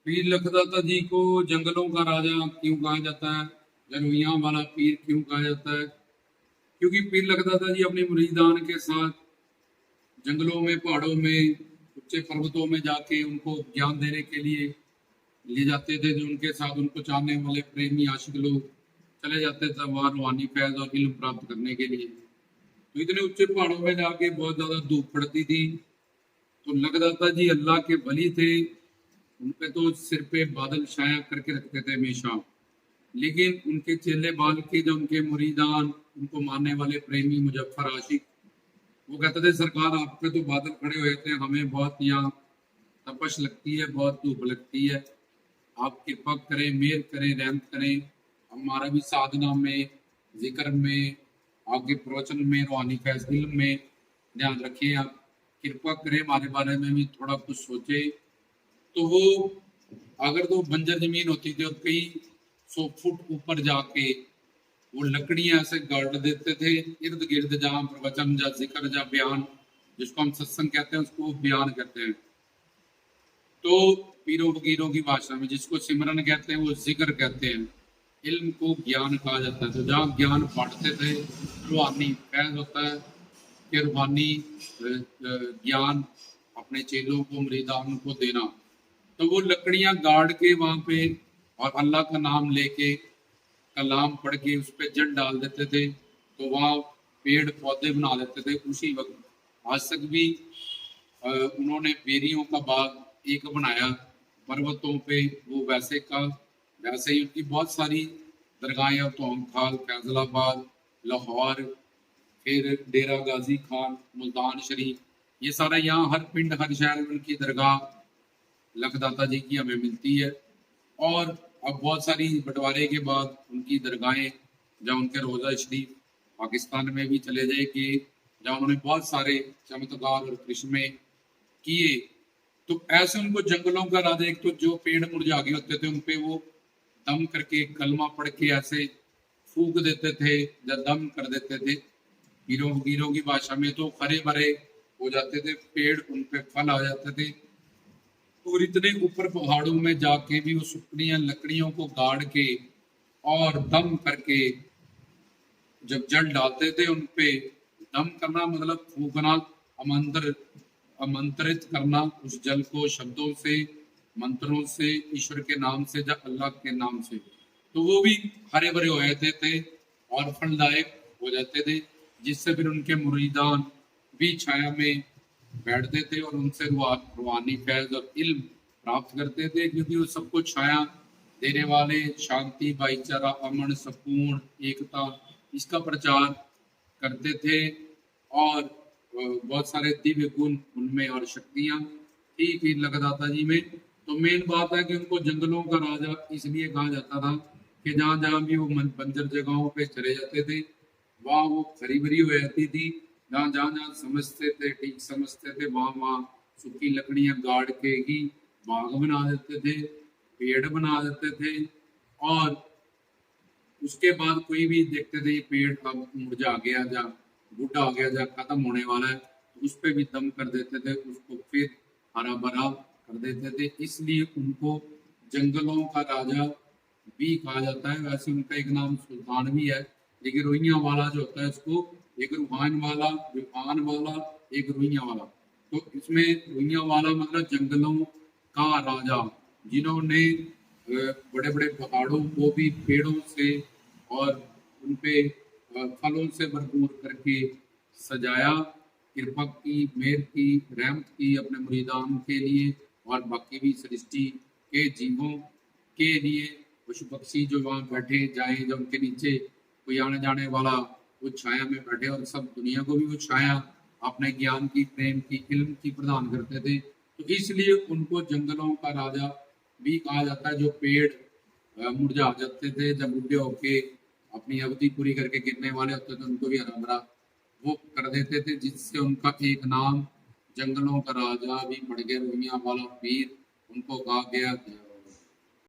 पीर लखदाता जी को जंगलों का राजा क्यों कहा जाता है, जंगलियां वाला पीर क्यों कहा जाता है? क्योंकि पीर लखदाता जी अपने मुरीदान के साथ जंगलों में, पहाड़ों में, ऊंचे पर्वतों में जाके उनको ज्ञान देने के लिए ले जाते थे। जो उनके साथ उनको चाहने वाले प्रेमी आशिक लोग चले जाते थे वहाँ रूहानी फैज और इल्म प्राप्त करने के लिए। तो इतने ऊंचे पहाड़ों में जाके बहुत ज्यादा धूप पड़ती थी, तो लखदाता जी अल्लाह के वली थे। उन पे तो सिर पे बादल छाया करके रखते थे हमेशा। लेकिन उनके चेले बाल के जो उनके मुरीदान, उनको मानने वाले प्रेमी मुजफ्फर आशिक, वो कहते थे सरकार आप पे तो बादल खड़े हुए थे, हमें बहुत यहाँ तपश लगती है, बहुत धूप लगती है, आप कृपा करें, मेहर करें, रहम करें, हमारा भी साधना में, जिक्र में, आपके प्रवचन में, रूहानी फैज इल्म में ध्यान रखिए। आप कृपा करें, हमारे बारे में भी थोड़ा कुछ सोचे। तो वो अगर तो बंजर जमीन होती थी और कई 100 फुट ऊपर जाके वो लकड़ियां ऐसे गाड़ देते थे इर्द गिर्द, जहाँ प्रवचन या जिक्र या बयान, जिसको हम सत्संग कहते हैं, उसको बयान कहते हैं। तो पीरों फकीरों की भाषा में जिसको सिमरन कहते हैं, वो जिक्र कहते हैं। इल्म को ज्ञान कहा जाता है। तो जहाँ ज्ञान बांटते थे, रूहानी फैज होता है कि रूहानी ज्ञान अपने चेलों को, मुरीदान को देना। तो वो लकड़ियां गाड़ के वहां पे और अल्लाह का नाम लेके, कलाम पढ़ के उस पर जड़ डाल देते थे, तो वहाँ पेड़ पौधे बना देते थे उसी वक्त। आज तक भी उन्होंने बेरियों का बाग एक बनाया पर्वतों पे, वो वैसे का वैसे ही। उनकी बहुत सारी दरगाहें, तोहम खाल, फैजलाबाद, लाहौर, फिर डेरा गाजी खान, मुल्तान शरीफ, ये सारा यहाँ हर पिंड, हर शहर में उनकी दरगाह लखदाता जी की हमें मिलती है। और अब बहुत सारी बंटवारे के बाद उनकी दरगाहें, जहाँ उनके रोज़ा शरीफ पाकिस्तान में भी चले जाए कि जहाँ उन्होंने बहुत सारे चमत्कार और करिश्मे किए। तो ऐसे उनको जंगलों का राजा, एक तो जो पेड़ मुरझा गए होते थे उन पे वो दम करके कलमा पढ़ के ऐसे फूक देते थे या दम कर देते थे। हीरो हीरो की भाषा में तो हरे भरे हो जाते थे पेड़, उन पे फल आ जाते थे। और इतने ऊपर पहाड़ों में जाके भी वो सुखड़ियां लकड़ियों को गाड़ के और दम करके जब जल डालते थे उन पे, दम करना मतलब फूकना, आमंत्रित करना उस जल को शब्दों से, मंत्रों से, ईश्वर के नाम से या अल्लाह के नाम से। तो वो भी हरे भरे हो जाते थे और फलदायक हो जाते थे, जिससे फिर उनके मुरीदान भी छाया में बैठते थे और उनसे रूहानी फैज और इल्म प्राप्त करते थे। क्योंकि वो सबको छाया देने वाले, शांति, भाईचारा, अमन, सुकून, एकता, इसका प्रचार करते थे। और बहुत सारे दिव्य गुण उनमें और शक्तियां थी पीर लखदाता जी में। तो मेन बात है कि उनको जंगलों का राजा इसलिए कहा जाता था कि जहाँ जहाँ भी वो बंजर जगहों पे चले जाते थे, वहाँ वो खरी भरी हो जाती थी। जहाँ जहाँ जहाँ समझते थे, ठीक समझते थे, वहाँ वहाँ सूखी लकड़ियां गाड़ के ही बाग बना देते थे, पेड़ बना देते थे। और उसके बाद कोई भी देखते थे ये पेड़ अब मुरझा गया, जा बूढ़ा हो गया, जा खत्म होने वाला है, तो उस पे भी दम कर देते थे, उसको फिर हरा भरा कर देते थे। इसलिए उनको जंगलों का राजा भी कहा जाता है। वैसे उनका एक नाम सुल्तान भी है, लेकिन रोहिंग्या वाला जो होता है उसको, एक रूहान वाला, रूहान वाला, एक रोहिंग्या वाला। तो इसमें रोहिंग्या वाला मतलब जंगलों का राजा, जिन्होंने बड़े बड़े पहाड़ों को भी पेड़ों से और उन पे फलों से भरपूर करके सजाया, कृपा की, मेहर की, रहमत की अपने मुरीदान के लिए और बाकी भी सृष्टि के जीवों के लिए। पशु पक्षी जो वहाँ बैठे जाए, जब उनके नीचे कोई आने जाने वाला वो छाया में बैठे, और सब दुनिया को भी वो छाया अपने ज्ञान की, प्रेम की, इल्म की प्रदान करते थे। तो इसलिए उनको जंगलों का राजा भी कहा जाता है। जो पेड़ मुरझा जाते थे, जब बुढ़े होके अपनी अवधि पूरी करके गिरने वाले होते थे, उनको भी हरा भरा वो कर देते थे, जिससे उनका एक नाम जंगलों का राजा भी पड़ गया, रोहिंग्या वाला पीर उनको कहा गया।